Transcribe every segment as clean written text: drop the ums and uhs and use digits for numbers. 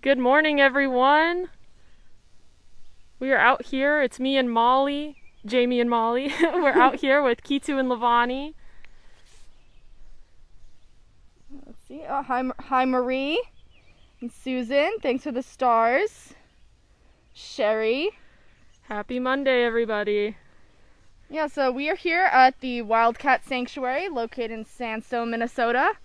Good morning, everyone. We are out here. It's me and Molly, Jayme and Molly. We're out here with Kitu and Lavani. Let's see. Oh, hi, Marie and Susan. Thanks for the stars. Sherry. Happy Monday, everybody. Yeah, so we are here at the Wildcat Sanctuary located in Sandstone, Minnesota.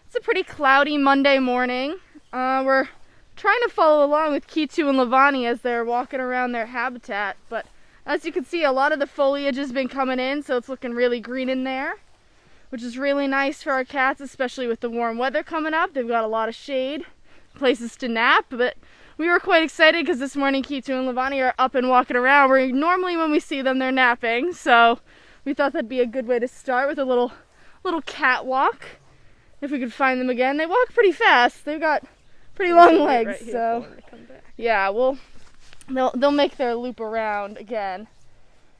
It's a pretty cloudy Monday morning. We're trying to follow along with Kitu and Lavani as they're walking around their habitat, but as you can see, a lot of the foliage has been coming in, so it's looking really green in there, which is really nice for our cats, especially with the warm weather coming up. They've got a lot of shade, places to nap, but we were quite excited because this morning Kitu and Lavani are up and walking around. Normally when we see them, they're napping, so we thought that'd be a good way to start with a little cat walk. If we could find them again. They walk pretty fast. They've got pretty long legs, right so yeah, they'll make their loop around again.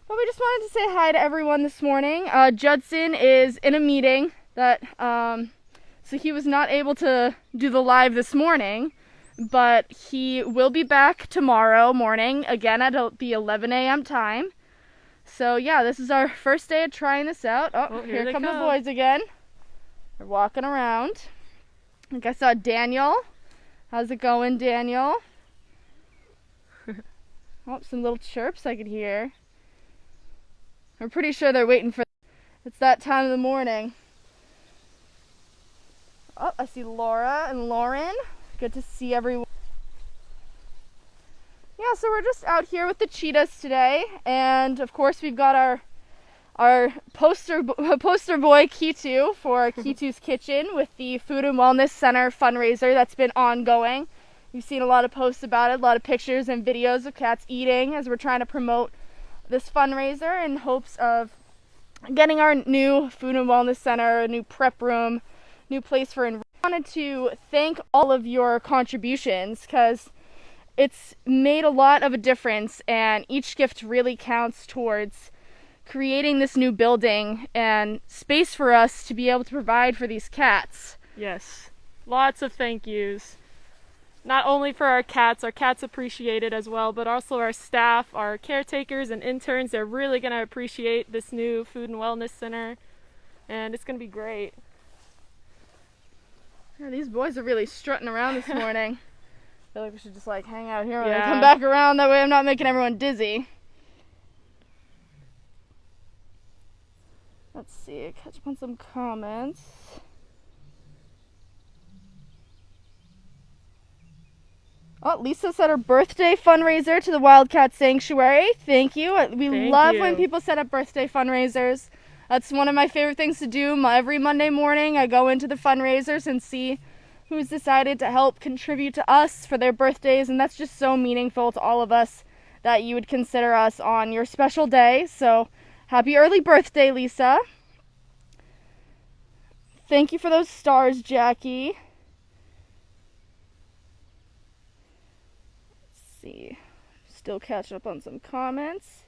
But we just wanted to say hi to everyone this morning. Judson is in a meeting that so he was not able to do the live this morning, but he will be back tomorrow morning again at the 11 a.m. time. So yeah, this is our first day of trying this out. Oh, here come the boys again. They're walking around. I think I saw Daniel. How's it going, Daniel? Oh, some little chirps I could hear. I'm pretty sure they're waiting for... It's that time of the morning. Oh, I see Laura and Lauren. Good to see everyone. Yeah, so we're just out here with the Cheetahs today. And, of course, we've got our poster boy Kitu for Kitu's Kitchen with the Food and Wellness Center fundraiser that's been ongoing. You've seen a lot of posts about it, a lot of pictures and videos of cats eating as we're trying to promote this fundraiser in hopes of getting our new Food and Wellness Center, a new prep room, new place for enrollment. I wanted to thank all of your contributions because it's made a lot of a difference, and each gift really counts towards creating this new building and space for us to be able to provide for these cats. Yes, lots of thank yous. Not only for our cats appreciate it as well, but also our staff, our caretakers and interns. They're really going to appreciate this new Food and Wellness Center, and it's going to be great. Yeah, these boys are really strutting around this morning. I feel like we should just hang out here when I come back around. That way I'm not making everyone dizzy. Let's see, catch up on some comments. Oh, Lisa said her birthday fundraiser to the Wildcat Sanctuary. Thank you. We love when people set up birthday fundraisers. That's one of my favorite things to do. Every Monday morning I go into the fundraisers and see who's decided to help contribute to us for their birthdays, and that's just so meaningful to all of us that you would consider us on your special day. So happy early birthday, Lisa. Thank you for those stars, Jackie. Let's see. Still catching up on some comments.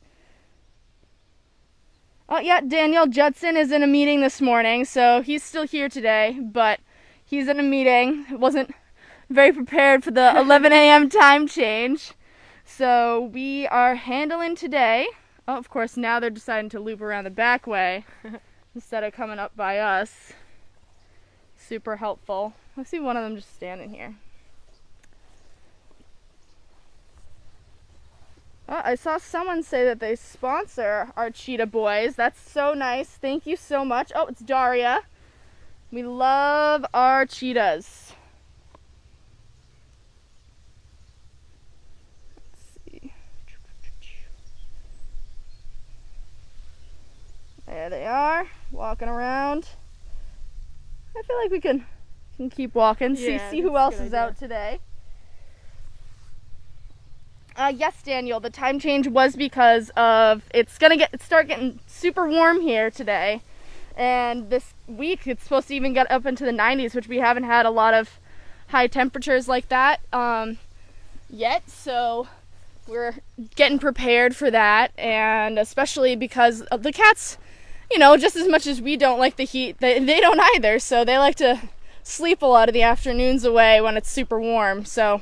Oh, yeah, Daniel Judson is in a meeting this morning, so he's still here today, but he's in a meeting. Wasn't very prepared for the 11 a.m. time change. So we are handling today. Oh, of course, now they're deciding to loop around the back way instead of coming up by us. Super helpful. I see one of them just standing here. Oh, I saw someone say that they sponsor our Cheetah boys. That's so nice. Thank you so much. Oh, it's Daria. We love our Cheetahs. Let's see. There they are, walking around. I feel like we can keep walking, see who else is out today. Yes, Daniel, the time change was because of it's start getting super warm here today, and this week it's supposed to even get up into the 90s, which we haven't had a lot of high temperatures like that yet. So we're getting prepared for that, and especially because of the cats. Just as much as we don't like the heat, they don't either. So they like to sleep a lot of the afternoons away when it's super warm. So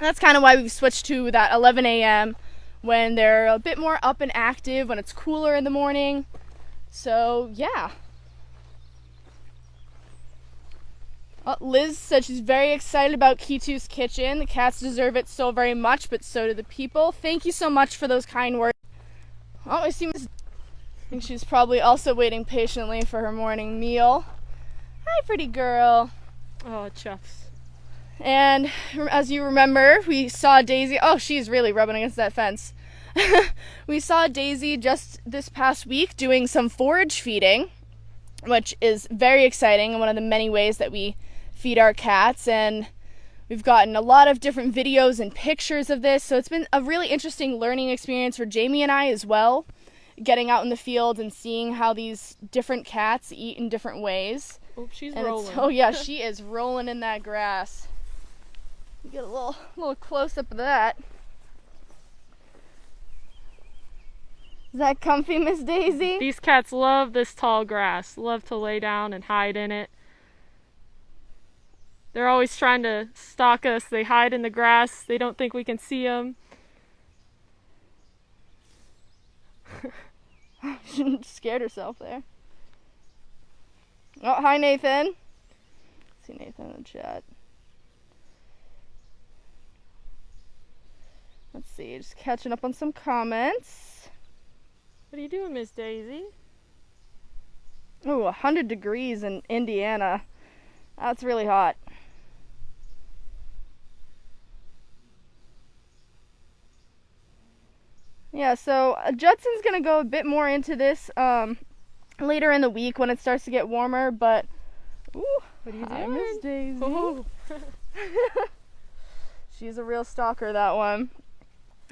That's kind of why we've switched to that 11 a.m. when they're a bit more up and active, when it's cooler in the morning. So, yeah. Liz said she's very excited about Kitu's kitchen. The cats deserve it so very much, but so do the people. Thank you so much for those kind words. Oh, I think she's probably also waiting patiently for her morning meal. Hi, pretty girl. Oh, chuffs. And as you remember, we saw Daisy. Oh, she's really rubbing against that fence. We saw Daisy just this past week doing some forage feeding, which is very exciting and one of the many ways that we feed our cats. And we've gotten a lot of different videos and pictures of this. So it's been a really interesting learning experience for Jayme and I as well, getting out in the field and seeing how these different cats eat in different ways. Oh, she's and rolling. Oh yeah, she is rolling in that grass. You get a little close up of that. Is that comfy, Miss Daisy? These cats love this tall grass, love to lay down and hide in it. They're always trying to stalk us. They hide in the grass. They don't think we can see them. She scared herself there. Oh, hi, Nathan. See Nathan in the chat. Let's see, just catching up on some comments. What are you doing, Miss Daisy? Oh, 100 degrees in Indiana. That's really hot. Yeah, so Judson's going to go a bit more into this later in the week when it starts to get warmer, but... Ooh, what are you hi, doing? Miss Daisy. Oh. She's a real stalker, that one.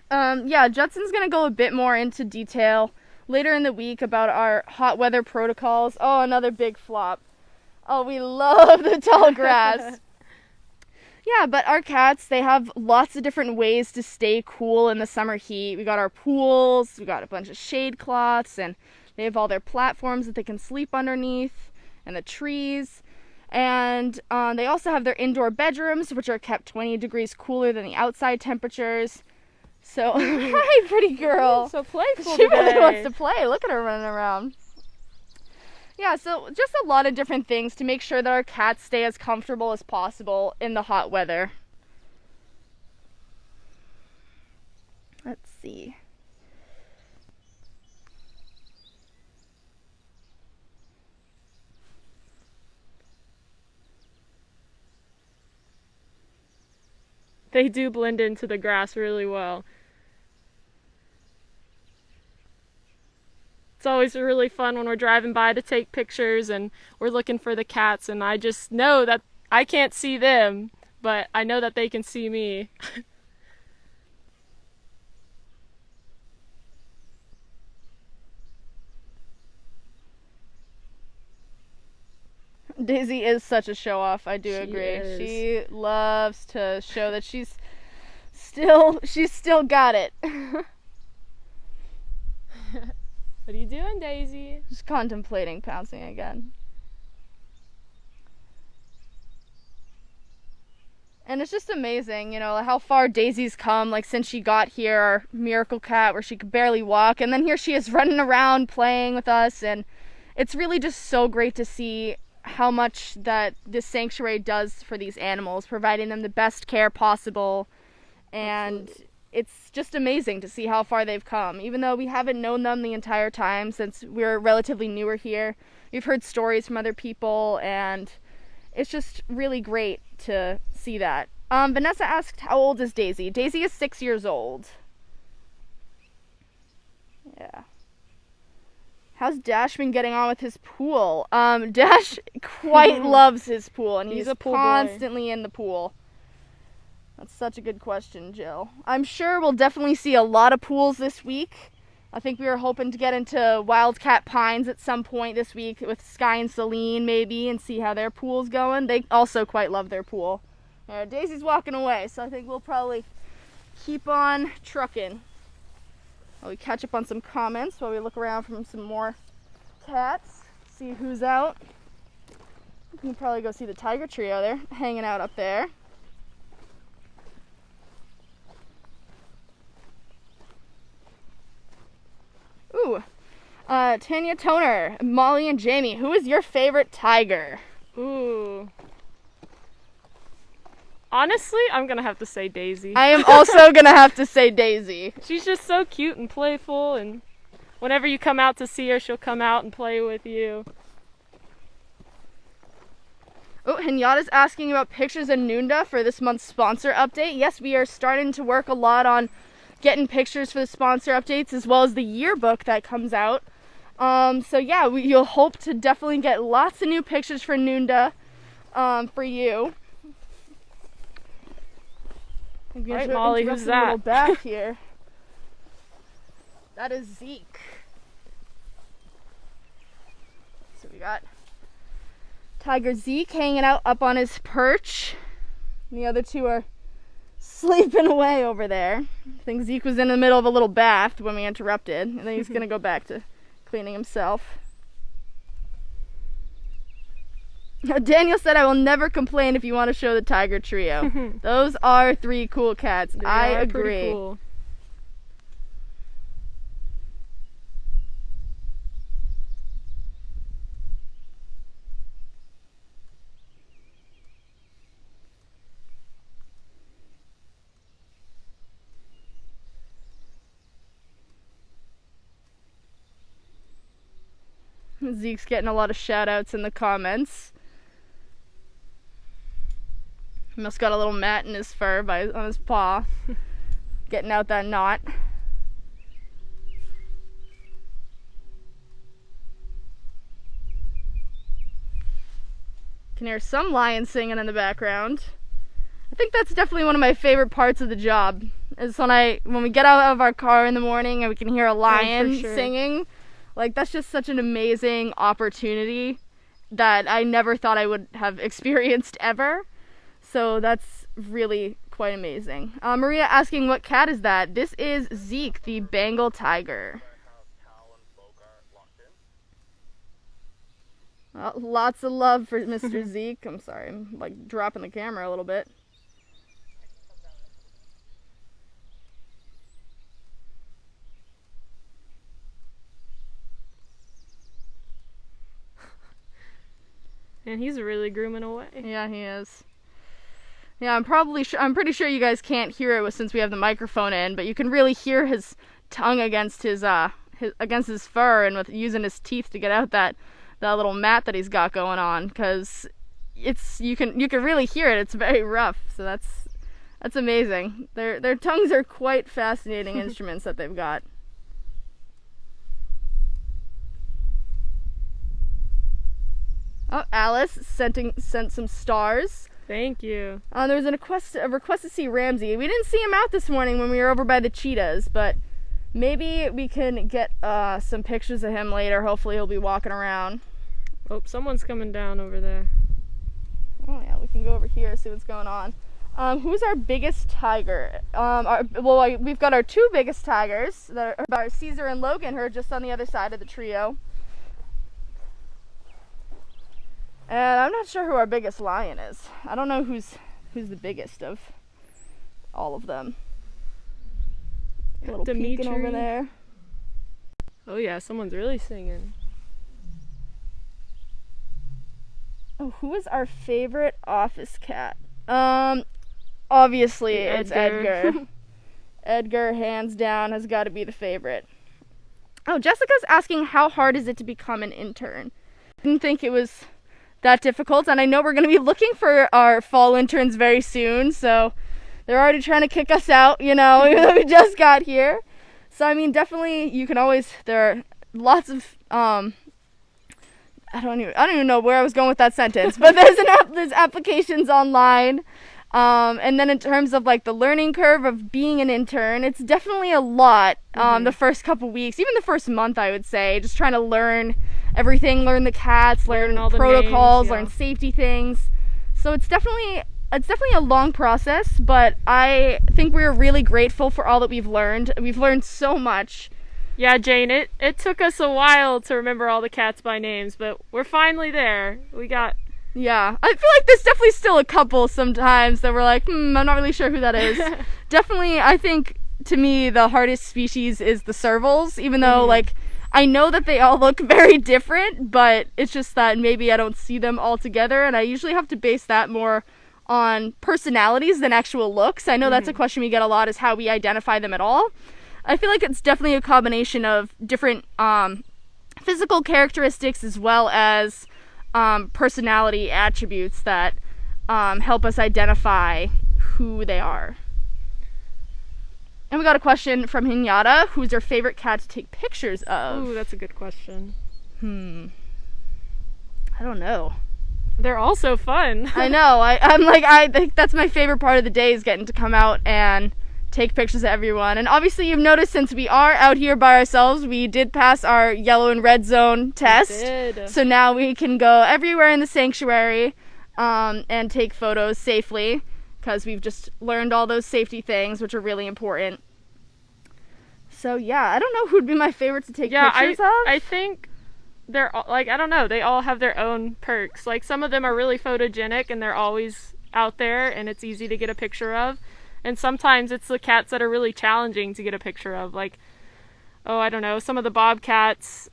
Yeah, Judson's going to go a bit more into detail later in the week about our hot weather protocols. Oh, another big flop. Oh, we love the tall grass. Yeah, but our cats, they have lots of different ways to stay cool in the summer heat. We got our pools, we got a bunch of shade cloths, and they have all their platforms that they can sleep underneath, and the trees. And they also have their indoor bedrooms, which are kept 20 degrees cooler than the outside temperatures. So, hi, pretty girl. So playful She today. really wants to play. Look at her running around. Yeah, so just a lot of different things to make sure that our cats stay as comfortable as possible in the hot weather. Let's see. They do blend into the grass really well. It's always really fun when we're driving by to take pictures and we're looking for the cats, and I just know that I can't see them, but I know that they can see me. Daisy is such a show-off, I do She agree. is. She loves to show that she's still got it. What are you doing, Daisy? Just contemplating pouncing again. And it's just amazing, you know, how far Daisy's come, like since she got here, our miracle cat, where she could barely walk, and then here she is running around playing with us, and it's really just so great to see how much that this sanctuary does for these animals, providing them the best care possible. And Absolutely. it's just amazing to see how far they've come. Even though we haven't known them the entire time since we're relatively newer here, we've heard stories from other people, and it's just really great to see that. Vanessa asked, how old is Daisy? Daisy is 6 years old. Yeah. How's Dash been getting on with his pool? Dash quite loves his pool, and he's a pool boy. constantly in the pool. That's such a good question, Jill. I'm sure we'll definitely see a lot of pools this week. I think we were hoping to get into Wildcat Pines at some point this week with Sky and Celine maybe, and see how their pool's going. They also quite love their pool. Daisy's walking away, so I think we'll probably keep on trucking. While we catch up on some comments, while we look around for some more cats, see who's out. We can probably go see the tiger trio. They're hanging out up there. Tanya Toner, Molly and Jayme, who is your favorite tiger? Ooh. Honestly, I'm gonna have to say Daisy. I am also gonna have to say Daisy. She's just so cute and playful, and whenever you come out to see her, she'll come out and play with you. Oh, Henyada's asking about pictures of Nunda for this month's sponsor update. Yes, we are starting to work a lot on getting pictures for the sponsor updates as well as the yearbook that comes out. So yeah, you'll hope to definitely get lots of new pictures for Nunda for you. All right, Molly, who's that? A little back here. That is Zeke. So we got Tiger Zeke hanging out up on his perch. And the other two are sleeping away over there. I think Zeke was in the middle of a little bath when we interrupted. And then he's going to go back to cleaning himself. Daniel said, I will never complain if you want to show the tiger trio. Those are 3 cool cats. I agree. Pretty cool. Zeke's getting a lot of shout outs in the comments. He must got a little mat in his fur on his paw. Getting out that knot. Can hear some lions singing in the background. I think that's definitely one of my favorite parts of the job. Is when we get out of our car in the morning and we can hear a lion singing. Like, that's just such an amazing opportunity that I never thought I would have experienced ever. So that's really quite amazing. Maria asking, what cat is that? This is Zeke, the Bengal tiger. Lots of love for Mr. Zeke. I'm sorry, I'm like dropping the camera a little bit. And he's really grooming away. Yeah, he is. Yeah, I'm pretty sure you guys can't hear it since we have the microphone in, but you can really hear his tongue against his fur and with using his teeth to get out that little mat that he's got going on, because you can really hear it. It's very rough. So that's amazing. Their tongues are quite fascinating instruments that they've got. Oh, Alice sent some stars. Thank you. There was a request to see Ramsey. We didn't see him out this morning when we were over by the Cheetahs, but maybe we can get some pictures of him later. Hopefully he'll be walking around. Oh, someone's coming down over there. Oh yeah, we can go over here and see what's going on. Who's our biggest tiger? We've got our 2 biggest tigers that are Caesar and Logan, who are just on the other side of the trio. And I'm not sure who our biggest lion is. I don't know who's the biggest of all of them. A little Dimitri peeking over there. Oh yeah, someone's really singing. Oh, who is our favorite office cat? Obviously it's Edgar. Edgar, hands down, has got to be the favorite. Oh, Jessica's asking, how hard is it to become an intern? Didn't think it was that difficult, and I know we're going to be looking for our fall interns very soon, so they're already trying to kick us out, even though we just got here. So I mean, definitely there are lots of I don't even know where I was going with that sentence, but there's applications online. And then in terms of like the learning curve of being an intern, it's definitely a lot. The first couple weeks, even the first month, I would say, just trying to learn everything, learn the cats, learn all the protocols, names, yeah. learn safety things. So it's definitely a long process, but I think we're really grateful for all that we've learned. We've learned so much. Yeah, Jane, it took us a while to remember all the cats by names, but we're finally there. Yeah, I feel like there's definitely still a couple sometimes that we're like, I'm not really sure who that is. Definitely, I think, to me, the hardest species is the servals, even though, like, I know that they all look very different, but it's just that maybe I don't see them all together, and I usually have to base that more on personalities than actual looks. I know that's a question we get a lot, is how we identify them at all. I feel like it's definitely a combination of different physical characteristics as well as personality attributes that help us identify who they are. And we got a question from Hinyata. Who's your favorite cat to take pictures of? Ooh, that's a good question. I don't know. They're all so fun. I know. I think that's my favorite part of the day, is getting to come out and take pictures of everyone. And obviously you've noticed, since we are out here by ourselves, we did pass our yellow and red zone test. We did. So now we can go everywhere in the sanctuary and take photos safely, because we've just learned all those safety things, which are really important. So yeah, I don't know who'd be my favorite to take pictures of. I think they're like, I don't know, they all have their own perks. Like, some of them are really photogenic and they're always out there and it's easy to get a picture of. And sometimes it's the cats that are really challenging to get a picture of. Like, I don't know, some of the bobcats.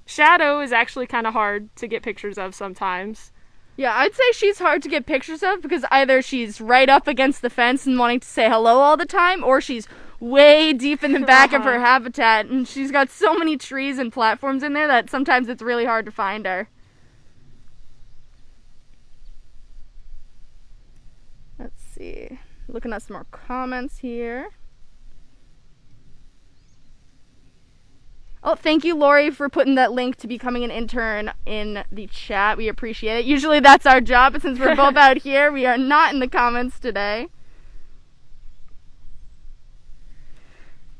Shadow is actually kind of hard to get pictures of sometimes. Yeah, I'd say she's hard to get pictures of, because either she's right up against the fence and wanting to say hello all the time, or she's way deep in the back of her habitat, and she's got so many trees and platforms in there that sometimes it's really hard to find her. Let's see. Looking at some more comments here. Oh, thank you, Lori, for putting that link to becoming an intern in the chat. We appreciate it. Usually that's our job, but since we're both out here, we are not in the comments today.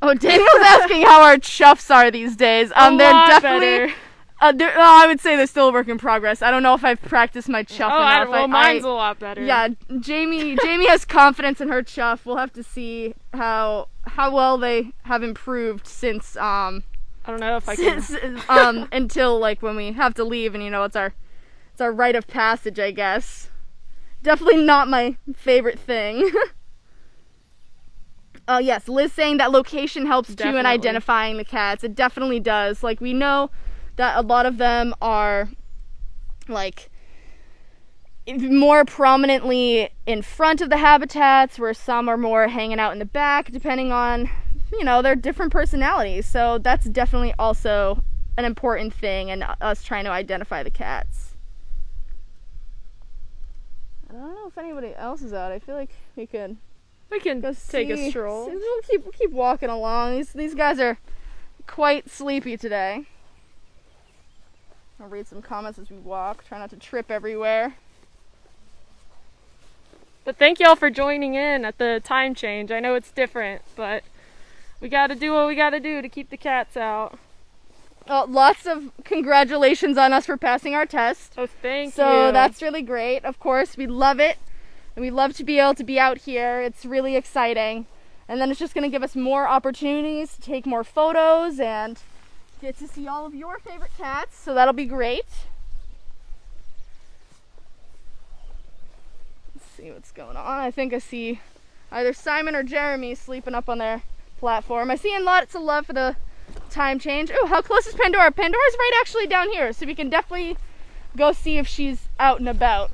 Oh, Daniel's asking how our chuffs are these days. They're definitely better. I would say they're still a work in progress. I don't know if I've practiced my chuff enough. Well, mine's a lot better. Yeah, Jayme has confidence in her chuff. We'll have to see how well they have improved since I don't know if I can. Until like when we have to leave, and it's our rite of passage, I guess. Definitely not my favorite thing. Yes, Liz saying that location helps too in identifying the cats. It definitely does. Like, we know that a lot of them are like more prominently in front of the habitats, where some are more hanging out in the back, depending on their different personalities. So that's definitely also an important thing in us trying to identify the cats. I don't know if anybody else is out. I feel like we can take a stroll. We'll keep walking along. These guys are quite sleepy today. I'll read some comments as we walk. Try not to trip everywhere. But thank y'all for joining in at the time change. I know it's different, but we gotta do what we gotta do to keep the cats out. Lots of congratulations on us for passing our test. Oh, thank you. So that's really great. Of course, we love it. And we love to be able to be out here. It's really exciting. And then it's just going to give us more opportunities to take more photos and get to see all of your favorite cats. So that'll be great. Let's see what's going on. I think I see either Simon or Jeremy sleeping up on their platform. I see lots of love for the time change. Oh, how close is Pandora? Pandora's right actually down here, so we can definitely go see if she's out and about.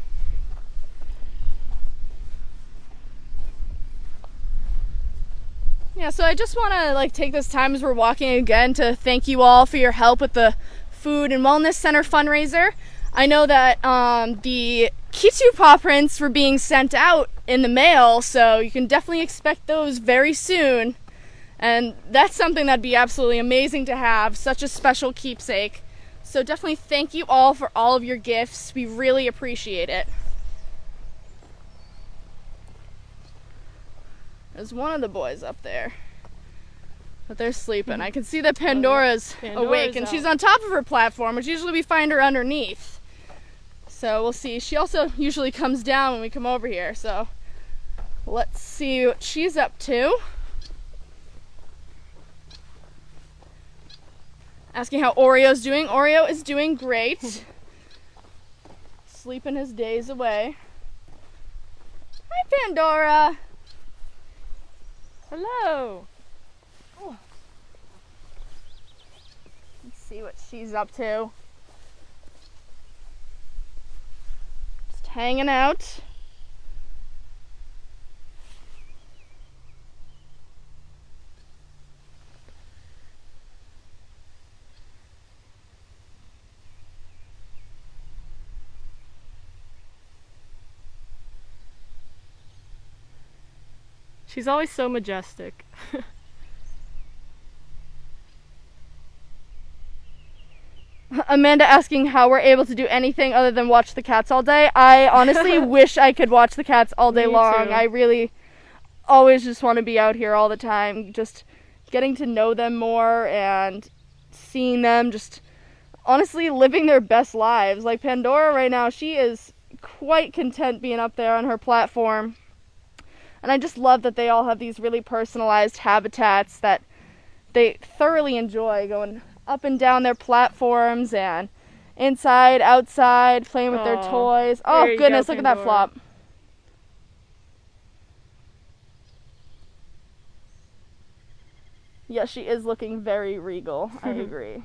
Yeah, so I just want to take this time as we're walking again to thank you all for your help with the Food and Wellness Center fundraiser. I know that the Kitu paw prints were being sent out in the mail, so you can definitely expect those very soon. And that's something that'd be absolutely amazing to have, such a special keepsake. So definitely thank you all for all of your gifts. We really appreciate it. There's one of the boys up there, but they're sleeping. I can see that Pandora's awake, and she's on top of her platform, which usually we find her underneath. So we'll see. She also usually comes down when we come over here, so let's see what she's up to. Asking how Oreo's doing. Oreo is doing great. Sleeping his days away. Hi, Pandora. Hello. Oh. see what she's up to. Just hanging out. She's always so majestic. Amanda asking how we're able to do anything other than watch the cats all day. I honestly wish I could watch the cats all day Me long. too. I really always just want to be out here all the time, just getting to know them more and seeing them just honestly living their best lives. Like Pandora right now, she is quite content being up there on her platform. And I just love that they all have these really personalized habitats that they thoroughly enjoy, going up and down their platforms and inside, outside, playing with their Aw, toys. there Oh you goodness, go, look at that Pandora. flop. Yeah, she is looking very regal. I agree.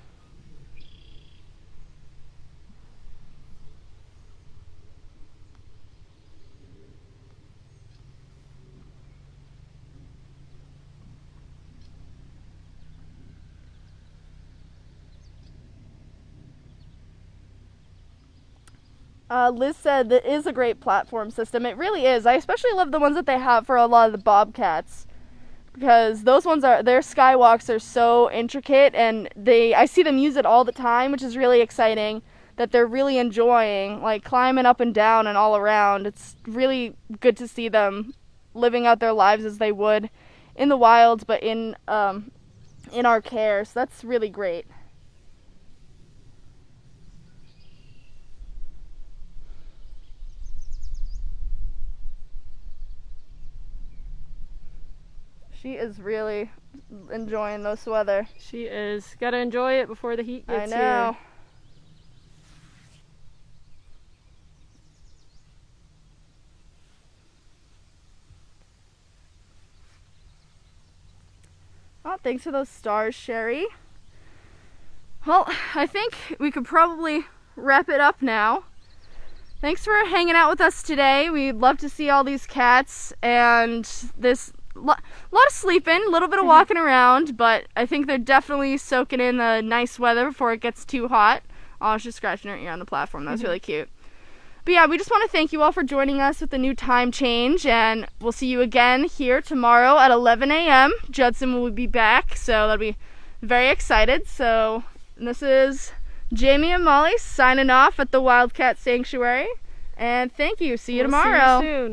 Liz said that is a great platform system. It really is. I especially love the ones that they have for a lot of the bobcats, because those ones their skywalks are so intricate, and I see them use it all the time, which is really exciting that they're really enjoying, like climbing up and down and all around. It's really good to see them living out their lives as they would in the wild, but in our care. So that's really great. She is really enjoying this weather. She is. Gotta enjoy it before the heat I gets know. here. Oh, thanks for those stars, Sherry. Well, I think we could probably wrap it up now. Thanks for hanging out with us today. We'd love to see all these cats and this lot of sleeping, a little bit of walking around, but I think they're definitely soaking in the nice weather before it gets too hot. Oh, I was just scratching her ear on the platform. That was really cute. But yeah, we just want to thank you all for joining us with the new time change, and we'll see you again here tomorrow at 11 a.m. Judson will be back, so that'll be very excited. So this is Jayme and Molly signing off at the Wildcat Sanctuary, and thank you. See you We'll tomorrow. See you soon.